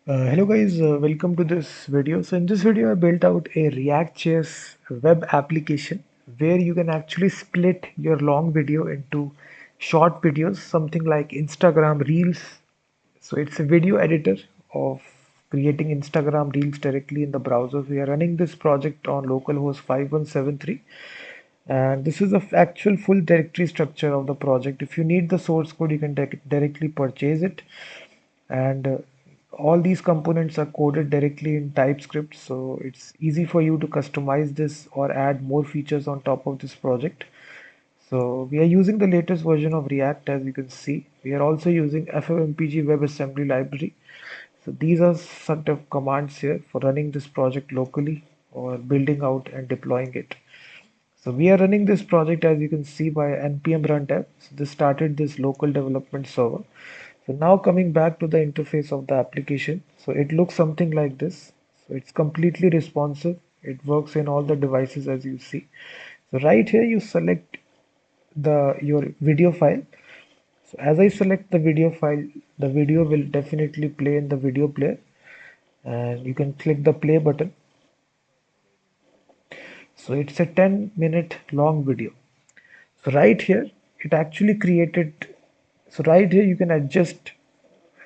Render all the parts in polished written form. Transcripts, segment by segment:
Hello guys, welcome to this video. So in this video, I built out a React.js web application where you can actually split your long video into short videos, something like Instagram Reels. So it's a video editor of creating Instagram Reels directly in the browser. We are running this project on localhost 5173, and this is the actual full directory structure of the project. If you need the source code, you can directly purchase it, and all these components are coded directly in TypeScript, so it's easy for you to customize this or add more features on top of this project. So we are using the latest version of React. As you can see, we are also using FFMPEG WebAssembly library. So these are sort of commands here for running this project locally or building out and deploying it. So we are running this project, as you can see, by npm runtime. So this started this local development server. So now coming back to the interface of the application. So it looks something like this. So it's completely responsive. It works in all the devices, as you see. So right here you select the your video file. So as I select the video file, the video will definitely play in the video player, and you can click the play button. So it's a 10-minute long video. So right here, it actually created. So right here, you can adjust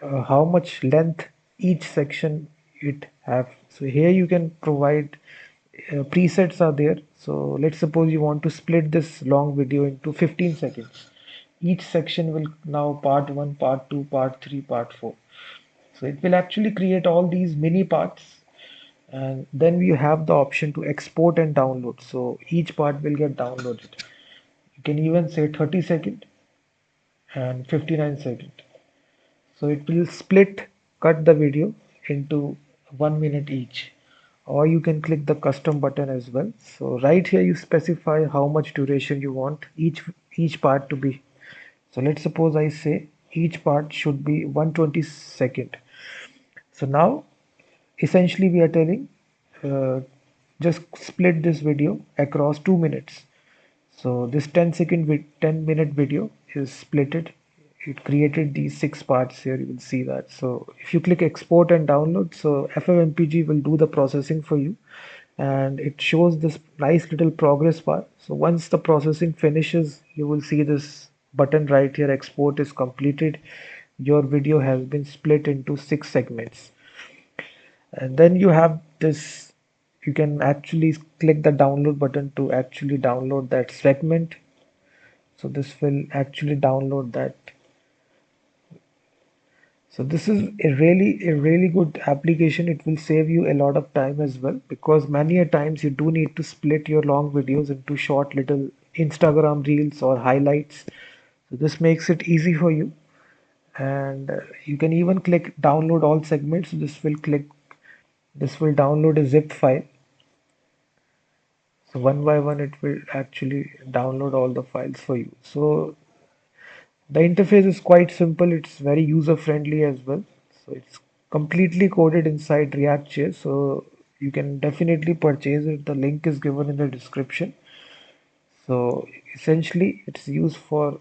how much length each section it have. So here you can provide presets are there. So let's suppose you want to split this long video into 15 seconds. Each section will now part 1, part 2, part 3, part 4. So it will actually create all these mini parts, and then we have the option to export and download. So each part will get downloaded. You can even say 30 second and 59 second. So it will split, cut the video into 1 minute each. Or you can click the custom button as well. So right here you specify how much duration you want each part to be. So let's suppose I say each part should be 120 second. So now essentially we are telling uh, just split this video across 2 minutes. So this 10 minute video is splitted. It created these 6 parts here. You will see that. So if you click export and download, so FFmpeg will do the processing for you, and it shows this nice little progress bar. So once the processing finishes, you will see this button right here. Export is completed. Your video has been split into 6 segments, and then you have this. You can actually click the download button to actually download that segment. So this will actually download that. So this is a really good application. It will save you a lot of time as well, because many a times you do need to split your long videos into short little Instagram reels or highlights. So this makes it easy for you, and you can even click download all segments. This will download a zip file. So one by one it will actually download all the files for you. So the interface is quite simple. It's very user friendly as well. So it's completely coded inside React.js. So you can definitely purchase it. The link is given in the description. So essentially, it's used for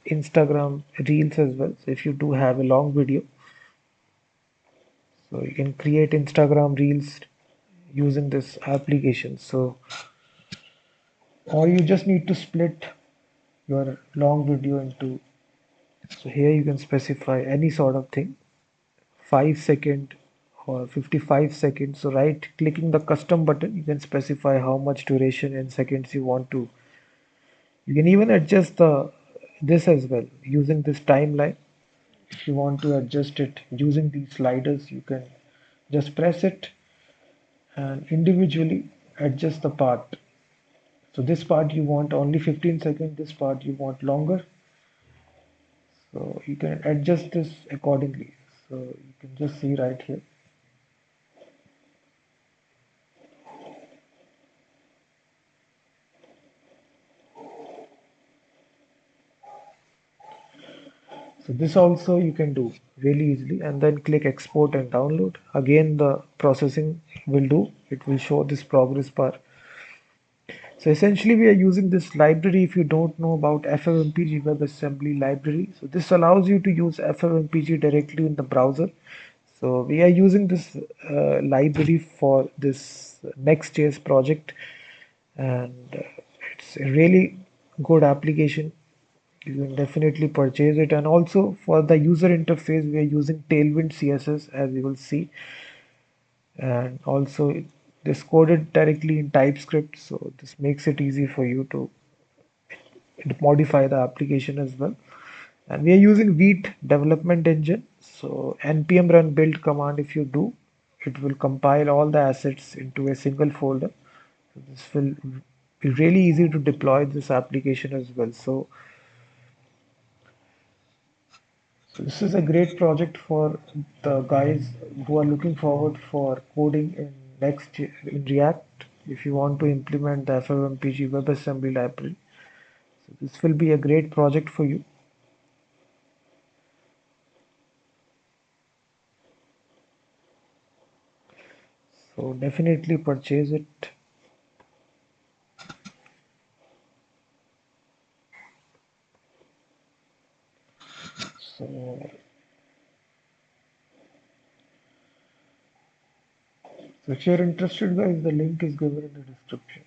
Instagram Reels as well. So if you do have a long video, so you can create Instagram Reels using this application. So, or you just need to split your long video into. So here you can specify any sort of thing. 5 second or 55 seconds. So right clicking the custom button, you can specify how much duration in seconds you want to. You can even adjust the this as well using this timeline. If you want to adjust it using these sliders, you can just press it and individually adjust the part. So this part you want only 15 seconds, this part you want longer. So you can adjust this accordingly. So you can just see right here. So this also you can do really easily, and then click export and download. Again, the processing will do. It will show this progress bar. So essentially we are using this library. If you don't know about FFmpeg WebAssembly library, so this allows you to use FFmpeg directly in the browser. So we are using this library for this Next.js project, and it's a really good application. You can definitely purchase it. And also for the user interface, we are using Tailwind CSS, as you will see, and also this coded directly in TypeScript, so this makes it easy for you to modify the application as well. And we are using Vite development engine. So npm run build command, if you do, it will compile all the assets into a single folder. So this will be really easy to deploy this application as well. So this is a great project for the guys who are looking forward for coding in next in React. If you want to implement the FFMPG WebAssembly library, so this will be a great project for you. So definitely purchase it. So, so if you're interested, guys, the link is given in the description.